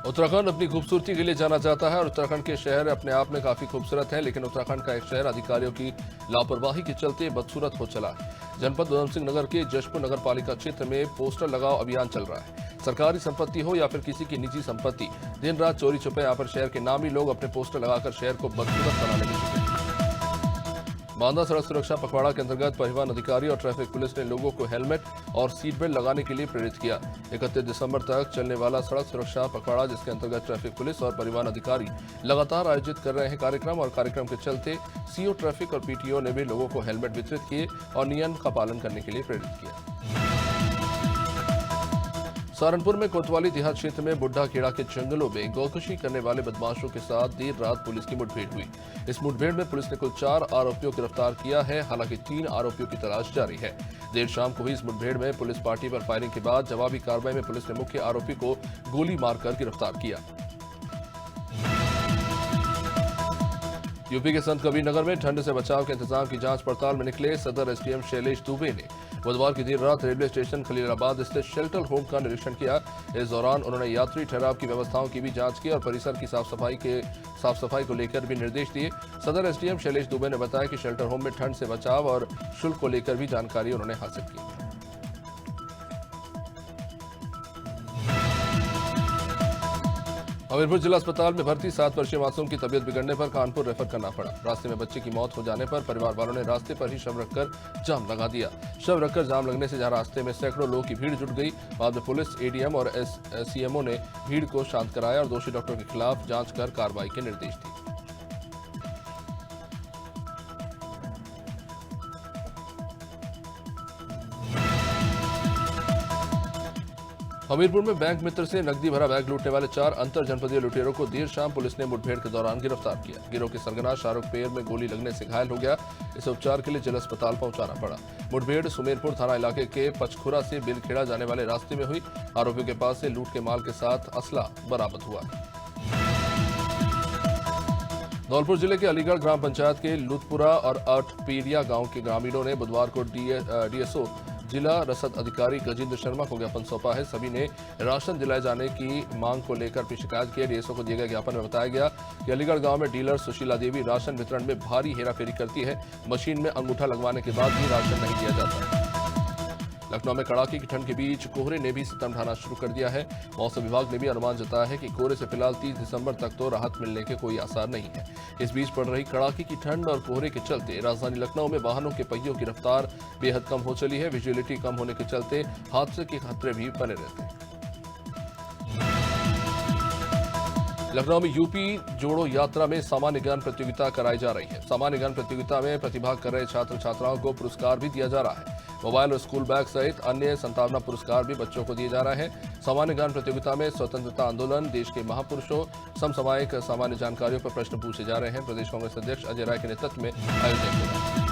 उत्तराखंड अपनी खूबसूरती के लिए जाना जाता है और उत्तराखंड के शहर अपने आप में काफी खूबसूरत है, लेकिन उत्तराखंड का एक शहर अधिकारियों की लापरवाही के चलते बदसूरत हो चला है। जनपद उधम सिंह नगर के जशपुर नगर पालिका क्षेत्र में पोस्टर लगाओ अभियान चल रहा है। सरकारी संपत्ति हो या फिर किसी की निजी संपत्ति, दिन रात चोरी छुपे यहाँ पर शहर के नामी लोग अपने पोस्टर लगाकर शहर को बदसूरत बनाने में जुटे। बांदा सड़क सुरक्षा पखवाड़ा के अंतर्गत परिवहन अधिकारी और ट्रैफिक पुलिस ने लोगों को हेलमेट और सीट बेल्ट लगाने के लिए प्रेरित किया। 31 दिसंबर तक चलने वाला सड़क सुरक्षा पखवाड़ा, जिसके अंतर्गत ट्रैफिक पुलिस और परिवहन अधिकारी लगातार आयोजित कर रहे हैं कार्यक्रम, और कार्यक्रम के चलते सीओ ट्रैफिक और पीटीओ ने भी लोगों को हेलमेट वितरित किए और नियम का पालन करने के लिए प्रेरित किया। सहारनपुर में कोतवाली देहात क्षेत्र में बुढ़ा खेड़ा के जंगलों में गौकशी करने वाले बदमाशों के साथ देर रात पुलिस की मुठभेड़ हुई। इस मुठभेड़ में पुलिस ने कुल 4 आरोपियों को गिरफ्तार किया है, हालांकि 3 आरोपियों की तलाश जारी है। देर शाम को हुई इस मुठभेड़ में पुलिस पार्टी पर फायरिंग के बाद जवाबी कार्रवाई में पुलिस ने मुख्य आरोपी को गोली मारकर गिरफ्तार किया। यूपी के संत कबीर नगर में ठंड से बचाव के इंतजाम की जांच पड़ताल में निकले सदर एसडीएम शैलेश दुबे ने बुधवार की देर रात रेलवे स्टेशन खलीलाबाद स्थित शेल्टर होम का निरीक्षण किया। इस दौरान उन्होंने यात्री ठहराव की व्यवस्थाओं की भी जांच की और परिसर की साफ सफाई को लेकर भी निर्देश दिए। सदर एसडीएम शैलेश दुबे ने बताया कि शेल्टर होम में ठंड से बचाव और शुल्क को लेकर भी जानकारी उन्होंने हासिल की। हमीरपुर जिला अस्पताल में भर्ती 7 वर्षीय मासूम की तबीयत बिगड़ने पर कानपुर रेफर करना पड़ा। रास्ते में बच्चे की मौत हो जाने पर परिवार वालों ने रास्ते पर ही शव रखकर जाम लगा दिया। शव रखकर जाम लगने से जहां रास्ते में सैकड़ों लोगों की भीड़ जुट गई, बाद में पुलिस, एडीएम और सीएमओ ने भीड़ को शांत कराया और दोषी डॉक्टर के खिलाफ जांच कर कार्रवाई के निर्देश दिए। हमीरपुर में बैंक मित्र से नकदी भरा बैग लूटने वाले 4 अंतर जनपदीय लुटेरों को देर शाम पुलिस ने मुठभेड़ के दौरान गिरफ्तार किया। गिरोह के सरगना शाहरुख पैर में गोली लगने से घायल हो गया, इसे उपचार के लिए जिला अस्पताल पहुंचाना पड़ा। मुठभेड़ सुमेरपुर थाना इलाके के पचखुरा से बिलखेड़ा जाने वाले रास्ते में हुई। आरोपियों के पास से लूट के माल के साथ असला बरामद हुआ। धौलपुर जिले के अलीगढ़ ग्राम पंचायत के लुतपुरा और अठपीरिया गांव के ग्रामीणों ने बुधवार को डीएसओ जिला रसद अधिकारी गजेंद्र शर्मा को ज्ञापन सौंपा है। सभी ने राशन दिलाए जाने की मांग को लेकर अपनी शिकायत की है। डीएसओ को दिए गए ज्ञापन में बताया गया कि अलीगढ़ गांव में डीलर सुशीला देवी राशन वितरण में भारी हेराफेरी करती है। मशीन में अंगूठा लगवाने के बाद भी राशन नहीं दिया जाता। लखनऊ में कड़ाके की ठंड के बीच कोहरे ने भी सितम ढाना शुरू कर दिया है। मौसम विभाग ने भी अनुमान जताया है कि कोहरे से फिलहाल 30 दिसंबर तक तो राहत मिलने के कोई आसार नहीं है। इस बीच पड़ रही कड़ाके की ठंड और कोहरे के चलते राजधानी लखनऊ में वाहनों के पहियों की रफ्तार बेहद कम हो चली है। विजुअलिटी कम होने के चलते हादसे के खतरे भी बने रहते हैं। लखनऊ में यूपी जोड़ो यात्रा में सामान्य ज्ञान प्रतियोगिता कराई जा रही है। सामान्य ज्ञान प्रतियोगिता में प्रतिभाग कर रहे छात्र छात्राओं को पुरस्कार भी दिया जा रहा है। मोबाइल और स्कूल बैग सहित अन्य 57 पुरस्कार भी बच्चों को दिए जा रहे हैं। सामान्य ज्ञान प्रतियोगिता में स्वतंत्रता आंदोलन, देश के महापुरुषों, समसामयिक सामान्य जानकारियों पर प्रश्न पूछे जा रहे हैं। प्रदेश कांग्रेस अध्यक्ष अजय राय के नेतृत्व में आयोजन हुआ।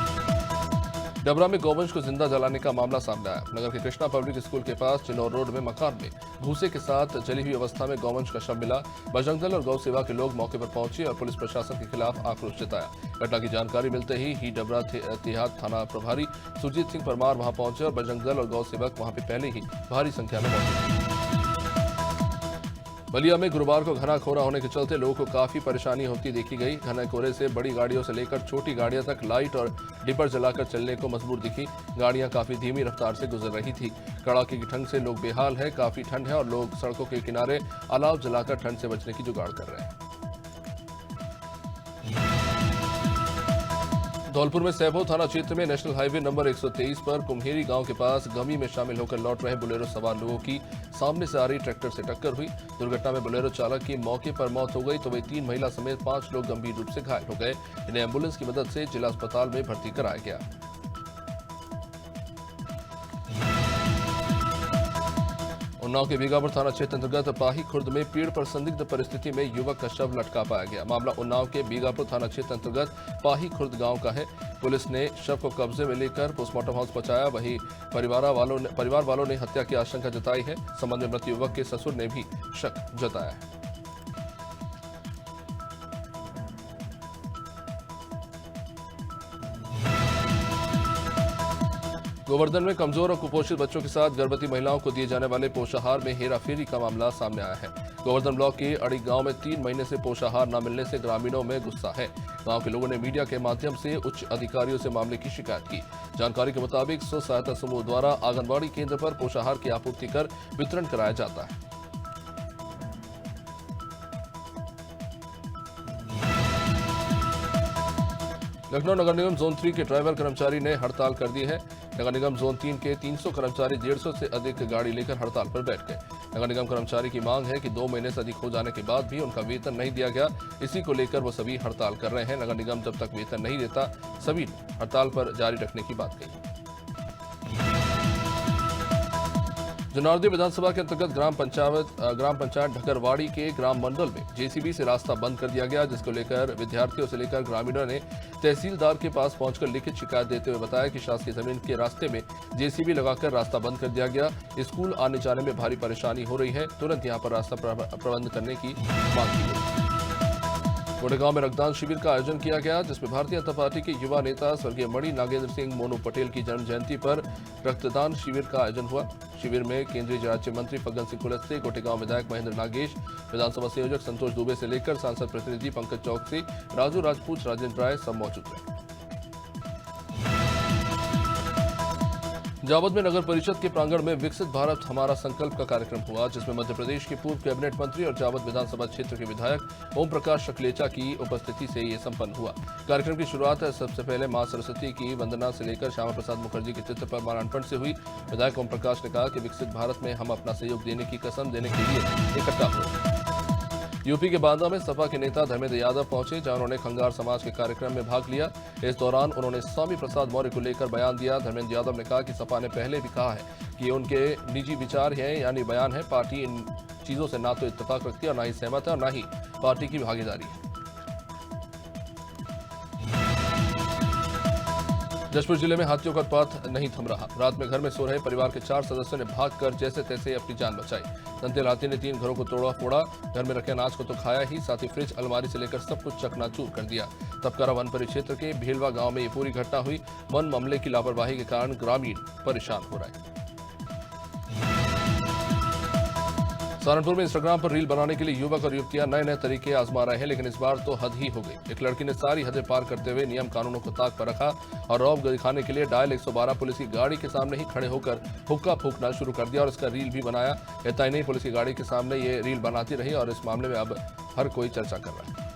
डबरा में गौवंश को जिंदा जलाने का मामला सामने आया। नगर के कृष्णा पब्लिक स्कूल के पास चिनौर रोड में मकान में भूसे के साथ जली हुई अवस्था में गौवंश का शव मिला। बजरंग दल और गौ सेवा के लोग मौके पर पहुंचे और पुलिस प्रशासन के खिलाफ आक्रोश जताया। घटना की जानकारी मिलते ही डबरा देहात थाना प्रभारी सुरजीत सिंह परमार वहां पहुंचे और बजरंग दल और गौ सेवक वहां पर पहले ही भारी संख्या में मौजूद थे। बलिया में गुरुवार को घना कोहरा होने के चलते लोगों को काफी परेशानी होती देखी गई। घने कोहरे से बड़ी गाड़ियों से लेकर छोटी गाड़ियों तक लाइट और डिपर जलाकर चलने को मजबूर दिखी। गाड़ियां काफी धीमी रफ्तार से गुजर रही थी। कड़ाके की ठंड से लोग बेहाल है। काफी ठंड है और लोग सड़कों के किनारे अलाव जलाकर ठंड से बचने की जुगाड़ कर रहे हैं। धौलपुर में सैबो थाना क्षेत्र में नेशनल हाईवे नंबर 123 पर कुम्हेरी गांव के पास गमी में शामिल होकर लौट रहे बोलेरो सवार लोगों की सामने से आ रही ट्रैक्टर से टक्कर हुई। दुर्घटना में बोलेरो चालक की मौके पर मौत हो गई तो वही 3 महिला समेत 5 लोग गंभीर रूप से घायल हो गए। इन्हें एम्बुलेंस की मदद से जिला अस्पताल में भर्ती कराया गया। उन्नाव के बीगापुर थाना क्षेत्र अंतर्गत पाही खुर्द में पेड़ पर संदिग्ध परिस्थिति में युवक का शव लटका पाया गया। मामला उन्नाव के बीगापुर थाना क्षेत्र अंतर्गत पाही खुर्द गांव का है। पुलिस ने शव को कब्जे में लेकर पोस्टमार्टम हाउस पहुंचाया। वहीं परिवार वालों ने हत्या की आशंका जताई है। संबंध में मृत युवक के ससुर ने भी शक जताया है। गोवर्धन में कमजोर और कुपोषित बच्चों के साथ गर्भवती महिलाओं को दिए जाने वाले पोषाहार में हेराफेरी का मामला सामने आया है। गोवर्धन ब्लॉक के अड़ी गांव में 3 महीने से पोषाहार न मिलने से ग्रामीणों में गुस्सा है। गांव के लोगों ने मीडिया के माध्यम से उच्च अधिकारियों से मामले की शिकायत की। जानकारी के मुताबिक स्व सहायता समूह द्वारा आंगनबाड़ी केंद्र पर पोषाहार की आपूर्ति कर वितरण कराया जाता है। लखनऊ नगर निगम जोन 3 के ड्राइवर कर्मचारी ने हड़ताल कर दी है। नगर निगम जोन 3 के 300 कर्मचारी 150 से अधिक गाड़ी लेकर हड़ताल पर बैठ गए। नगर निगम कर्मचारी की मांग है कि 2 महीने से अधिक हो जाने के बाद भी उनका वेतन नहीं दिया गया। इसी को लेकर वो सभी हड़ताल कर रहे हैं। नगर निगम जब तक वेतन नहीं देता सभी हड़ताल पर जारी रखने की बात कही। जनार्दन विधानसभा के अंतर्गत ग्राम पंचायत ढकरवाड़ी के ग्राम मंडल में जेसीबी से रास्ता बंद कर दिया गया, जिसको लेकर विद्यार्थियों से लेकर ग्रामीणों ने तहसीलदार के पास पहुंचकर लिखित शिकायत देते हुए बताया कि शासकीय जमीन के रास्ते में जेसीबी लगाकर रास्ता बंद कर दिया गया। स्कूल आने जाने में भारी परेशानी हो रही है। तुरंत यहां पर रास्ता प्रबंध करने की मांग की गई। गोटेगांव में रक्तदान शिविर का आयोजन किया गया, जिसमें भारतीय जनता पार्टी के युवा नेता स्वर्गीय मणि नागेंद्र सिंह मोनू पटेल की जन्म जयंती पर रक्तदान शिविर का आयोजन हुआ। शिविर में केंद्रीय राज्य मंत्री फग्गन सिंह कुलस्ते, गोटेगांव विधायक महेंद्र नागेश, विधानसभा संयोजक संतोष दुबे से लेकर सांसद प्रतिनिधि पंकज चौकसी, राजू राजपूत, राजेंद्र राय सब मौजूद रहे। जावद में नगर परिषद के प्रांगण में विकसित भारत हमारा संकल्प का कार्यक्रम हुआ, जिसमें मध्य प्रदेश के पूर्व कैबिनेट मंत्री और जावद विधानसभा क्षेत्र के विधायक ओम प्रकाश शकलेचा की उपस्थिति से ये संपन्न हुआ। कार्यक्रम की शुरुआत सबसे पहले मां सरस्वती की वंदना से लेकर श्यामा प्रसाद मुखर्जी के चित्र पर माल्यार्पण से हुई। विधायक ओम प्रकाश ने कहा कि विकसित भारत में हम अपना सहयोग देने की कसम देने के लिए इकट्ठा हुए। यूपी के बांदा में सपा के नेता धर्मेंद्र यादव पहुंचे, जहां उन्होंने खंगार समाज के कार्यक्रम में भाग लिया। इस दौरान उन्होंने स्वामी प्रसाद मौर्य को लेकर बयान दिया। धर्मेंद्र यादव ने कहा कि सपा ने पहले भी कहा है कि उनके निजी विचार हैं यानी बयान है। पार्टी इन चीजों से ना तो इत्तेफाक रखती है और ना ही सहमत है और ना ही पार्टी की भागीदारी है। जशपुर जिले में हाथियों का उत्पात नहीं थम रहा। रात में घर में सो रहे परिवार के 4 सदस्यों ने भागकर जैसे तैसे अपनी जान बचाई। दंतेल हाथी ने 3 घरों को तोड़ा फोड़ा। घर में रखे अनाज को तो खाया ही, साथ ही फ्रिज, अलमारी से लेकर सब कुछ चकनाचूर कर दिया। तपकारा वन परिक्षेत्र के भेलवा गांव में ये पूरी घटना हुई। वन अमले की लापरवाही के कारण ग्रामीण परेशान हो रहे हैं। सहारनपुर में इंस्टाग्राम पर रील बनाने के लिए युवक और युवतियां नए नए तरीके आजमा रहे हैं, लेकिन इस बार तो हद ही हो गई। एक लड़की ने सारी हदें पार करते हुए नियम कानूनों को ताक पर रखा और रौब दिखाने के लिए डायल 112 पुलिस की गाड़ी के सामने ही खड़े होकर हुक्का फूंकना शुरू कर दिया और इसका रील भी बनाया। इतना ही नहीं, पुलिस की गाड़ी के सामने ये रील बनाती रही और इस मामले में अब हर कोई चर्चा कर रहा है।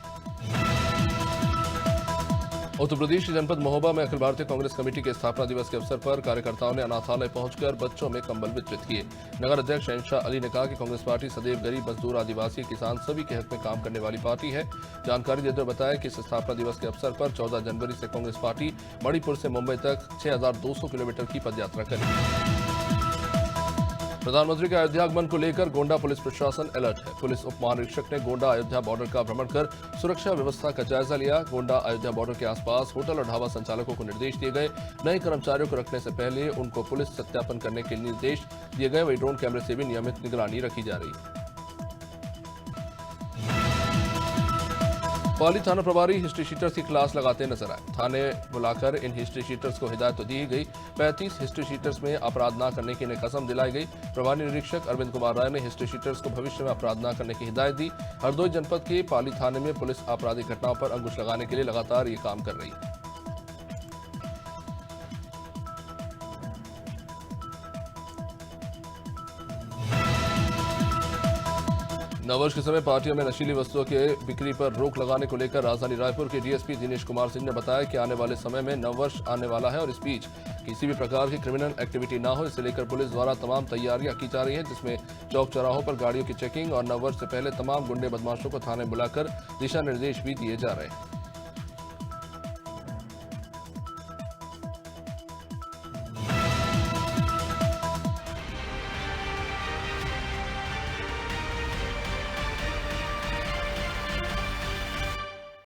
उत्तर प्रदेश के जनपद महोबा में अखिल भारतीय कांग्रेस कमेटी के स्थापना दिवस के अवसर पर कार्यकर्ताओं ने अनाथालय पहुंचकर बच्चों में कंबल वितरित किए। नगर अध्यक्ष शहनशाह अली ने कहा कि कांग्रेस पार्टी सदैव गरीब, मजदूर, आदिवासी, किसान सभी के हक में काम करने वाली पार्टी है। जानकारी देते हुए बताया कि इस स्थापना दिवस के अवसर पर 14 जनवरी से कांग्रेस पार्टी मणिपुर से मुंबई तक 6200 किलोमीटर की पदयात्रा करेगी। प्रधानमंत्री के अयोध्या आगमन को लेकर गोंडा पुलिस प्रशासन अलर्ट है। पुलिस उप महानिरीक्षक ने गोंडा अयोध्या बॉर्डर का भ्रमण कर सुरक्षा व्यवस्था का जायजा लिया। गोंडा अयोध्या बॉर्डर के आसपास होटल और ढाबा संचालकों को निर्देश दिए गए। नए कर्मचारियों को रखने से पहले उनको पुलिस सत्यापन करने के निर्देश दिए गए। वही ड्रोन कैमरे से भी नियमित निगरानी रखी जा रही है। पाली थाना प्रभारी हिस्ट्री शीटर्स की क्लास लगाते नजर आए। थाने बुलाकर इन हिस्ट्री शीटर्स को हिदायत तो दी गई। 35 हिस्ट्री शीटर्स में अपराध न करने की इन्हें कसम दिलाई गई। प्रभारी निरीक्षक अरविंद कुमार राय ने हिस्ट्री शीटर्स को भविष्य में अपराध न करने की हिदायत दी। हरदोई जनपद के पाली थाने में पुलिस आपराधिक घटनाओं पर अंकुश लगाने के लिए लगातार ये काम कर रही है। नववर्ष के समय पार्टियों में नशीली वस्तुओं के बिक्री पर रोक लगाने को लेकर राजधानी रायपुर के डीएसपी दिनेश कुमार सिंह ने बताया कि आने वाले समय में नववर्ष आने वाला है और इस बीच किसी भी प्रकार की क्रिमिनल एक्टिविटी ना हो, इसे लेकर पुलिस द्वारा तमाम तैयारियां की जा रही है, जिसमें चौक चौराहों पर गाड़ियों की चेकिंग और नववर्ष से पहले तमाम गुंडे बदमाशों को थाने बुलाकर दिशा निर्देश भी दिए जा रहे हैं।